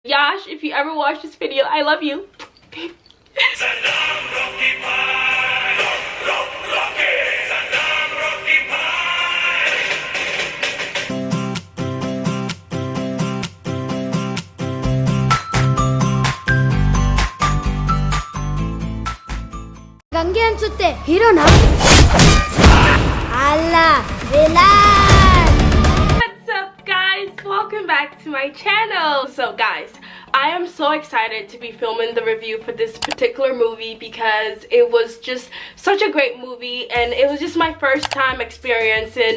Yash, if you ever watch this video, I love you. ಗಂಗೆ ಅನ್ಸುತ್ತೆ ಹೀರೋನಾ ಅಲ್ಲ villain. What's up guys, welcome back to my channel. So guys, I am so excited to be filming the review for this particular movie because it was just such a great movie, and it was just my first time experiencing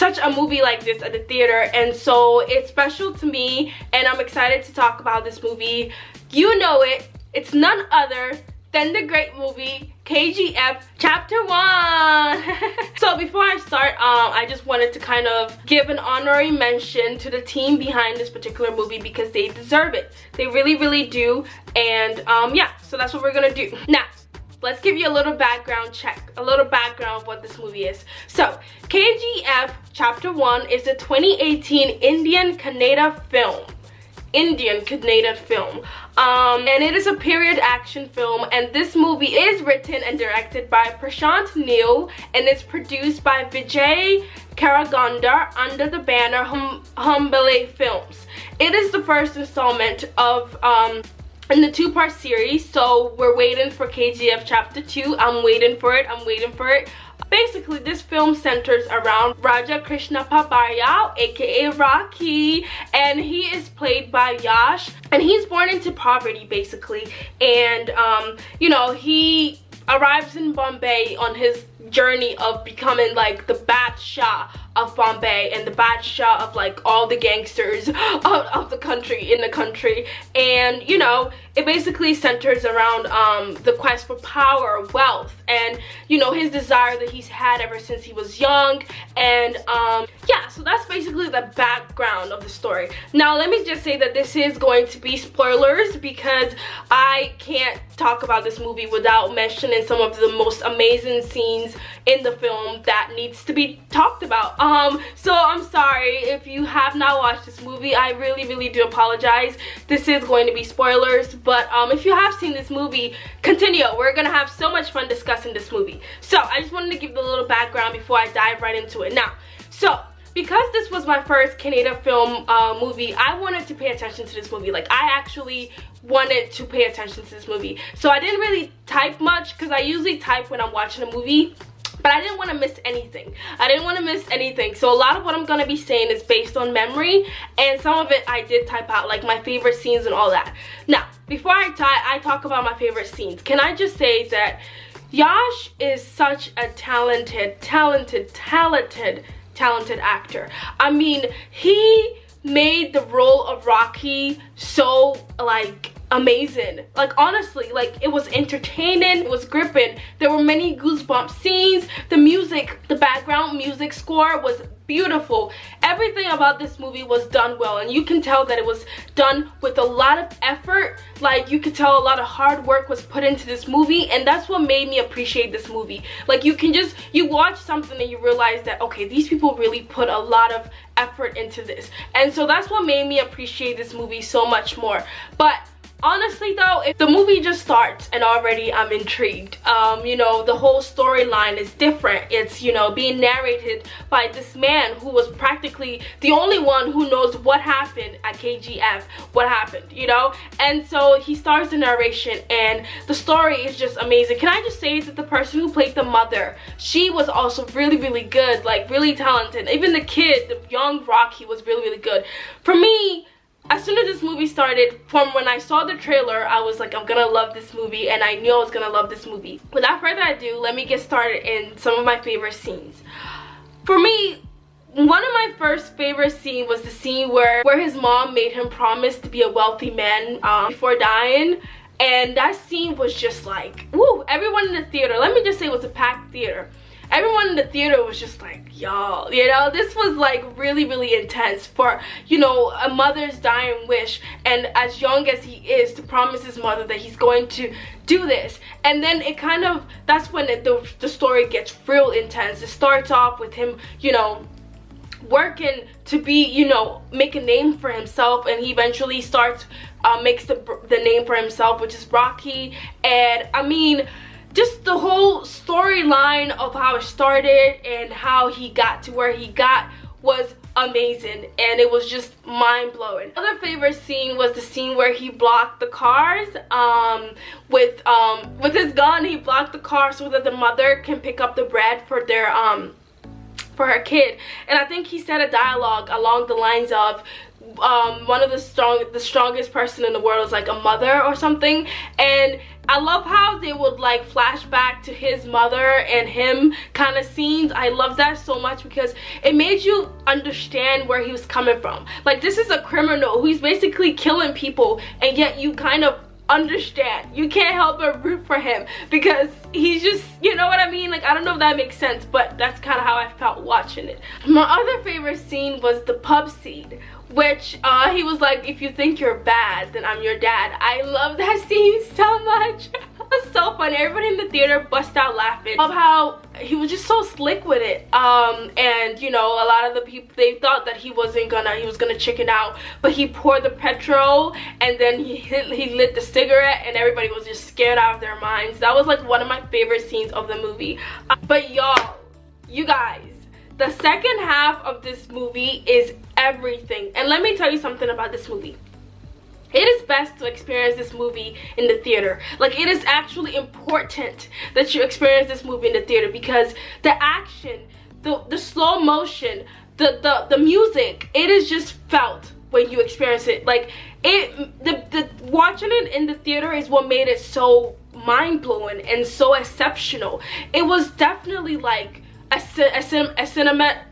such a movie like this at the theater, and so it's special to me and I'm excited to talk about this movie. You know it, it's none other than the great movie KGF Chapter 1. So before I start, I just wanted to kind of give an honorary mention to the team behind this particular movie because they deserve it. They really do. And yeah, so that's what we're gonna do. Now, let's give you a little background check, a little background of what this movie is. So, KGF Chapter 1 is a 2018 Indian Kannada film. And it is a period action film, and this movie is written and directed by Prashant Neel, and it's produced by Vijay Karagonda under the banner Humbale Films. It is the first installment of in the two-part series, so we're waiting for KGF Chapter 2. I'm waiting for it. Basically, this film centers around Raja Krishna Paparya, aka Rocky, and he is played by Yash, and he's born into poverty basically, and you know, he arrives in Bombay on his journey of becoming like the Badshah of Bombay and the Badshah of like all the gangsters of the country, and you know, it basically centers around the quest for power, wealth, and you know, his desire that he's had ever since he was young, and yeah, so that's basically the background of the story. Now let me just say that this is going to be spoilers because I can't talk about this movie without mentioning some of the most amazing scenes in the film that needs to be talked about. So I'm sorry if you have not watched this movie. I really do apologize. This is going to be spoilers, but if you have seen this movie, continue. We're gonna have so much fun discussing this movie. So I just wanted to give a little background before I dive right into it. Now, so because this was my first Kannada film movie, I wanted to pay attention to this movie. Like, I actually wanted to pay attention to this movie. So I didn't really type much because I usually type when I'm watching a movie, but I didn't want to miss anything. So a lot of what I'm going to be saying is based on memory, and some of it I did type out, like my favorite scenes and all that. Now, before I talk about my favorite scenes, can I just say that Yash is such a talented actor. I mean, he made the role of Rocky so like amazing. Like, honestly, like, it was entertaining, it was gripping. There were many goosebump scenes. The music, the background music score was beautiful. Everything about this movie was done well, and you can tell that it was done with a lot of effort. Like, you could tell a lot of hard work was put into this movie, and that's what made me appreciate this movie. Like, you watch something and you realize that, okay, these people really put a lot of effort into this, and so that's what made me appreciate this movie so much more. But honestly though, if the movie just starts and already I'm intrigued. You know, the whole storyline is different. It's, you know, being narrated by this man who was practically the only one who knows what happened at KGF, what happened, you know? And so he starts the narration, and the story is just amazing. Can I just say that the person who played the mother, she was also really good, like really talented. Even the kid, the young Rocky, was really good. For me, as soon as this movie started, from when I saw the trailer, I was like, I'm gonna love this movie, and I knew I was gonna love this movie. Without further ado, let me get started in some of my favorite scenes. For me, one of my first favorite scenes was the scene where his mom made him promise to be a wealthy man before dying, and that scene was just like, woo! Everyone in the theater, let me just say, it was a packed theater. Everyone in the theater was just like, y'all, you know, this was like really intense for, you know, a mother's dying wish, and as young as he is, to promise his mother that he's going to do this. And then it kind of, that's when the story gets real intense. It starts off with him, you know, working to be, you know, make a name for himself, and he eventually starts makes the name for himself, which is Rocky. And I mean, just the whole storyline of how it started and how he got to where he got was amazing, and it was just mind-blowing. Other favorite scene was the scene where he blocked the cars with his gun. He blocked the car so that the mother can pick up the bread for their for her kid. And I think he said a dialogue along the lines of one of the strongest person in the world is like a mother or something. And I love how they would like flash back to his mother and him kind of scenes. I love that so much because it made you understand where he was coming from. Like, this is a criminal who's basically killing people, and yet you kind of understand. You can't help but root for him because he's just, you know what I mean? Like, I don't know if that makes sense, but that's kind of how I felt watching it. My other favorite scene was the pub scene, which he was like, if you think you're bad, then I'm your dad. I love that scene so much. It was so funny. Everybody in the theater bust out laughing of how he was just so slick with it. And you know, a lot of the people, they thought that he was gonna chicken out, but he poured the petrol and then he lit the cigarette, and everybody was just scared out of their minds. That was like one of my favorite scenes of the movie. But y'all, you guys, the second half of this movie is everything. And let me tell you something about this movie. It is best to experience this movie in the theater. Like, it is actually important that you experience this movie in the theater because the action, the slow motion, the music, it is just felt when you experience it. Like, the watching it in the theater is what made it so mind-blowing and so exceptional. It was definitely like a cinematic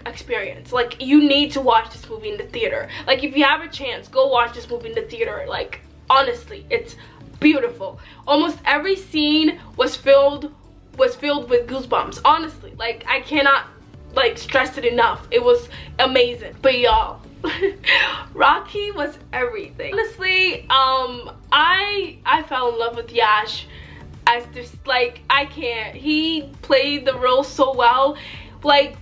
experience. Like, you need to watch this movie in the theater. Like, if you have a chance, go watch this movie in the theater. Like, honestly, it's beautiful. Almost every scene was filled with goosebumps. Honestly, like, I cannot like stress it enough. It was amazing. But y'all, Rocky was everything. Honestly, I fell in love with Yash. As just, like, I can't. He played the role so well. Like,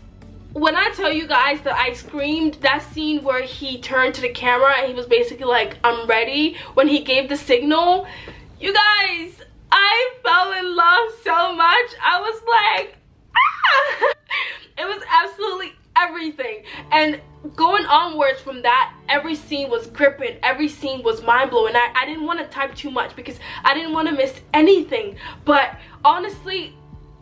when I tell you guys that I screamed, that scene where he turned to the camera and he was basically like, I'm ready, when he gave the signal, you guys, I fell in love so much. I was like, ah! It was absolutely everything. And going onwards from that, every scene was gripping, every scene was mind-blowing. I didn't want to type too much because I didn't want to miss anything. But honestly,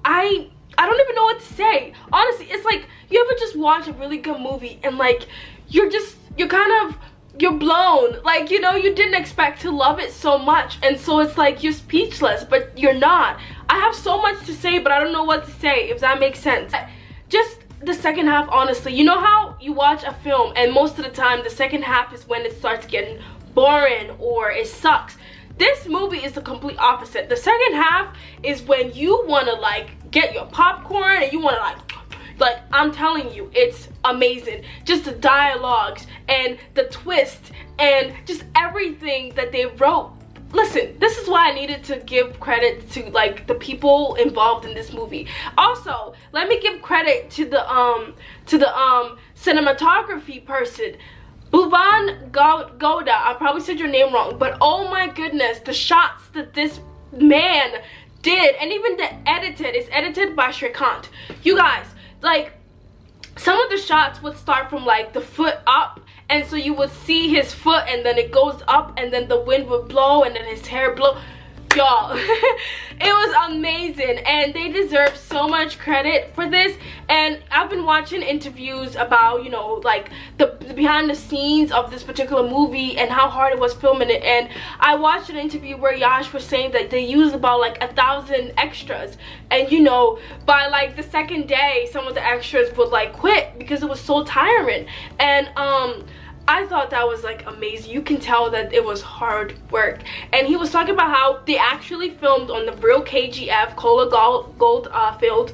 I don't even know what to say. Honestly, it's like, you ever just watch a really good movie and like you're blown, like, you know, you didn't expect to love it so much, and so it's like you're speechless, but you're not. I have so much to say, but I don't know what to say, if that makes sense. Just the second half, honestly, you know how you watch a film and most of the time the second half is when it starts getting boring or it sucks. This movie is the complete opposite. The second half is when you want to like get your popcorn and you want to like I'm telling you, it's amazing. Just the dialogues and the twist and just everything that they wrote. Listen, this is why I needed to give credit to like the people involved in this movie. Also, let me give credit to the cinematography person, Bhuvan Gowda. I probably said your name wrong, but oh my goodness, the shots that this man did, and even the it's edited by Shrikant. You guys, like, some of the shots would start from like the foot up, and so you would see his foot and then it goes up and then the wind would blow and then his hair blow. Y'all, it was amazing and they deserve so much credit for this. And I've been watching interviews about, you know, like the behind the scenes of this particular movie and how hard it was filming it. And I watched an interview where Yash was saying that they used about like 1,000 extras, and you know, by like the second day some of the extras would like quit because it was so tiring. And I thought that was like amazing. You can tell that it was hard work. And he was talking about how they actually filmed on the real KGF, Cola Gold field.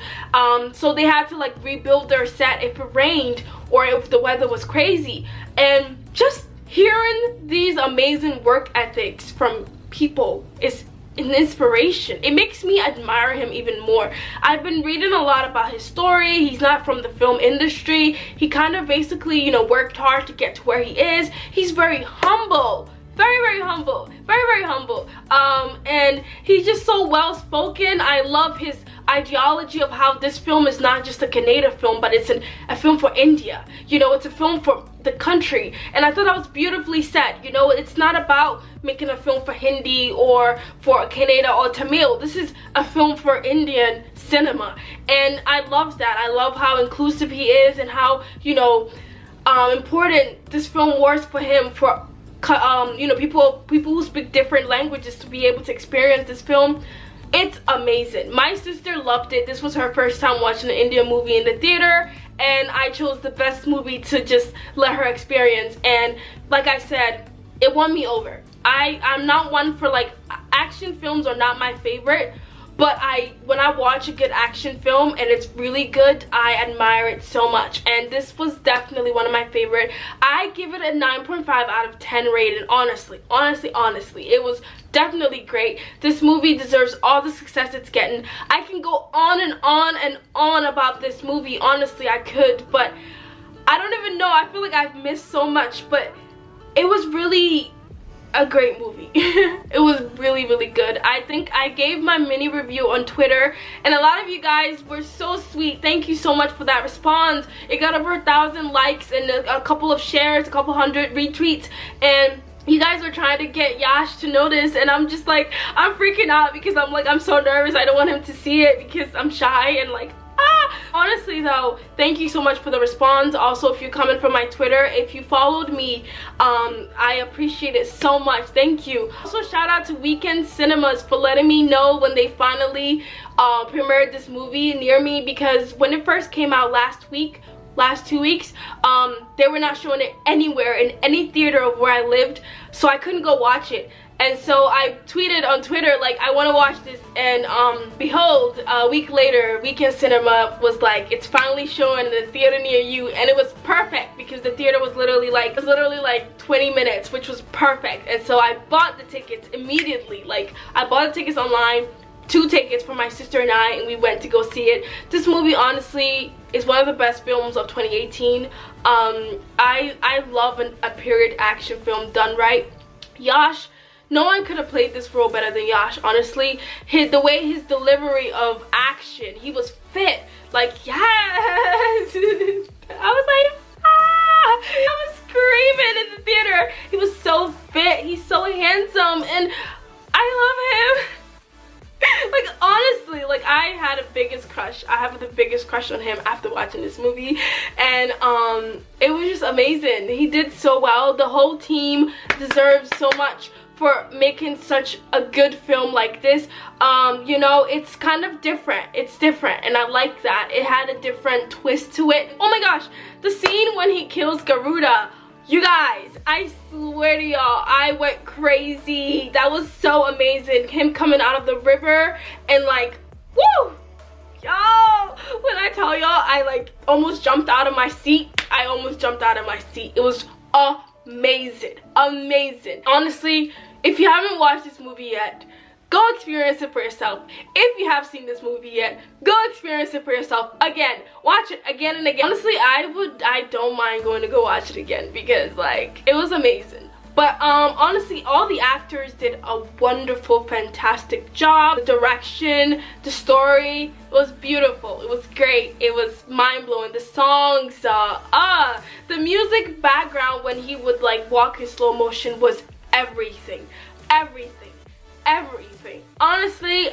So they had to like rebuild their set if it rained or if the weather was crazy. And just hearing these amazing work ethics from people is an inspiration. It makes me admire him even more. I've been reading a lot about his story. He's not from the film industry. He kind of basically, you know, worked hard to get to where he is. He's very humble. Very humble. Very humble. And he's just so well spoken. I love his ideology of how this film is not just a Kannada film, but it's a film for India. You know, it's a film for the country. And I thought that was beautifully said. You know, it's not about making a film for Hindi or for Kannada or Tamil. This is a film for Indian cinema. And I love that. I love how inclusive he is and how, you know, important this film was for him, for you know, people who speak different languages to be able to experience this film. It's amazing. My sister loved it. This was her first time watching an Indian movie in the theater, and I chose the best movie to just let her experience. And like I said, it won me over. I'm not one for, like, action films are not my favorite, but when I watch a good action film and it's really good, I admire it so much. And this was definitely one of my favorite. I give it a 9.5 out of 10 rating. Honestly, it was definitely great. This movie deserves all the success it's getting. I can go on and on and on about this movie. Honestly, I could, but I don't even know. I feel like I've missed so much, but it was really a great movie. It was really good. I think I gave my mini review on Twitter, and a lot of you guys were so sweet. Thank you so much for that response. It got over 1,000 likes and a couple of shares, a couple hundred retweets, and you guys are trying to get Yash to notice, and I'm just like, I'm freaking out because I'm so nervous. I don't want him to see it because I'm shy and like, honestly though, thank you so much for the response. Also, if you're coming from my Twitter, if you followed me, I appreciate it so much. Thank you. Also, shout out to Weekend Cinemas for letting me know when they finally premiered this movie near me, because when it first came out last 2 weeks, they were not showing it anywhere in any theater of where I lived, so I couldn't go watch it. And so I tweeted on Twitter, like, I want to watch this, and behold, a week later, Weekend Cinema was like, it's finally showing in the theater near you. And it was perfect because the theater was literally like 20 minutes, which was perfect. And so I bought the tickets immediately. Like, I bought the tickets online, 2 tickets for my sister and I, and we went to go see it. This movie, honestly, is one of the best films of 2018. I love a period action film done right. Yash, no one could have played this role better than Yash, honestly. The way his delivery of action, he was fit. Like, yes! I was like, ah! I was screaming in the theater. He was so fit. He's so handsome, and I love him. Like, honestly, like, I had the biggest crush. I have the biggest crush on him after watching this movie, and it was just amazing. He did so well. The whole team deserves so much for making such a good film like this. You know, it's kind of different. It's different, and I like that. It had a different twist to it. Oh my gosh, the scene when he kills Garuda, you guys, I swear to y'all, I went crazy. That was so amazing. Him coming out of the river and like, woo! Y'all, when I tell y'all, I like almost jumped out of my seat. I almost jumped out of my seat. It was amazing. Honestly, if you haven't watched this movie yet, go experience it for yourself. If you have seen this movie yet, go experience it for yourself again. Watch it again and again. Honestly, I don't mind going to go watch it again because, like, it was amazing. But honestly, all the actors did a wonderful, fantastic job. The direction, the story, it was beautiful. It was great. It was mind-blowing. The songs, the music background when he would like walk in slow motion was everything. Honestly,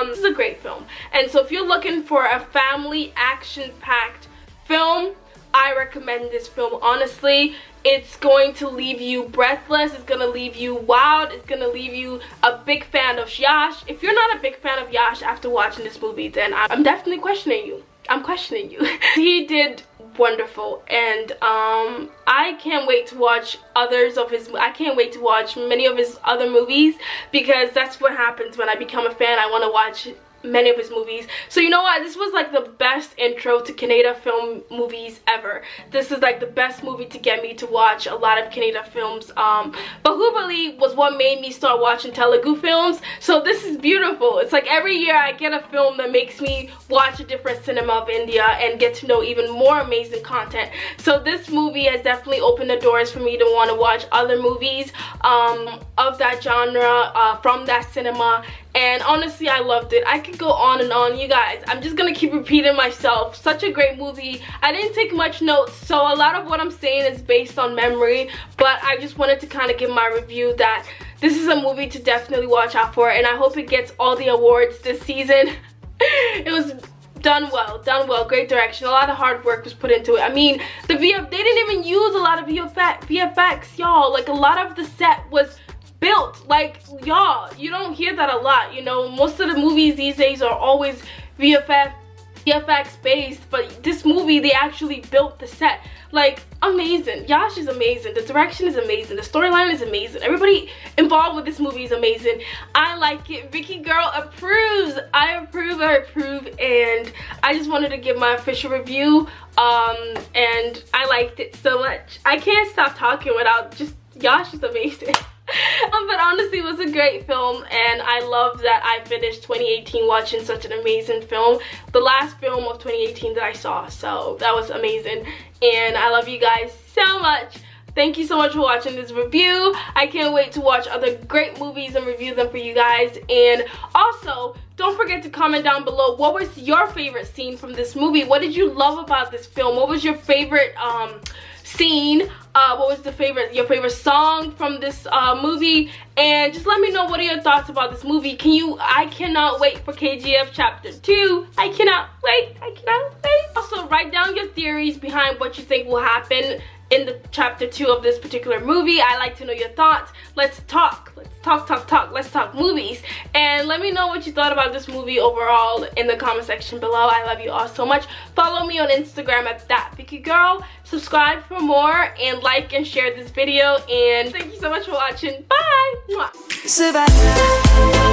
this is a great film. And so if you're looking for a family action-packed film, I recommend this film. Honestly, it's going to leave you breathless. It's going to leave you wild. It's going to leave you a big fan of Yash. If you're not a big fan of Yash after watching this movie, then I'm definitely questioning you. I'm questioning you. He did wonderful, and I can't wait to watch I can't wait to watch many of his other movies, because that's what happens when I become a fan. I want to watch many of his movies. So you know what, this was like the best intro to Kannada film movies ever. This is like the best movie to get me to watch a lot of Kannada films. Bahubali was what made me start watching Telugu films, so this is beautiful. It's like every year I get a film that makes me watch a different cinema of India and get to know even more amazing content. So this movie has definitely opened the doors for me to want to watch other movies of that genre, from that cinema. And honestly, I loved it. I could go on and on, you guys. I'm just gonna keep repeating myself. Such a great movie. I didn't take much notes, so a lot of what I'm saying is based on memory, but I just wanted to kind of give my review that this is a movie to definitely watch out for, and I hope it gets all the awards this season. It was done well, great direction. A lot of hard work was put into it. I mean, they didn't even use a lot of VFX, y'all. Like, a lot of the set was built. Like, y'all, you don't hear that a lot, you know. Most of the movies these days are always VFX based, but this movie, they actually built the set. Like, amazing. Yash is amazing. The direction is amazing. The storyline is amazing. Everybody involved with this movie is amazing. I like it. Vicky Girl approves. I approve, and I just wanted to give my official review, and I liked it so much. I can't stop talking without just, Yash is amazing. But honestly, it was a great film, and I love that I finished 2018 watching such an amazing film. The last film of 2018 that I saw, so that was amazing. And I love you guys so much. Thank you so much for watching this review. I can't wait to watch other great movies and review them for you guys. And also, don't forget to comment down below, what was your favorite scene from this movie? What did you love about this film? What was your favorite scene? What was your favorite song from this movie? And just let me know, what are your thoughts about this movie? I cannot wait for KGF Chapter 2. I cannot wait. Also, write down your theories behind what you think will happen in the Chapter 2 of this particular movie. I like to know your thoughts. Let's talk. Let's talk movies. And let me know what you thought about this movie overall in the comment section below. I love you all so much. Follow me on Instagram at ThatVickyGirl. Subscribe for more, and like and share this video. And thank you so much for watching. Bye. Mwah.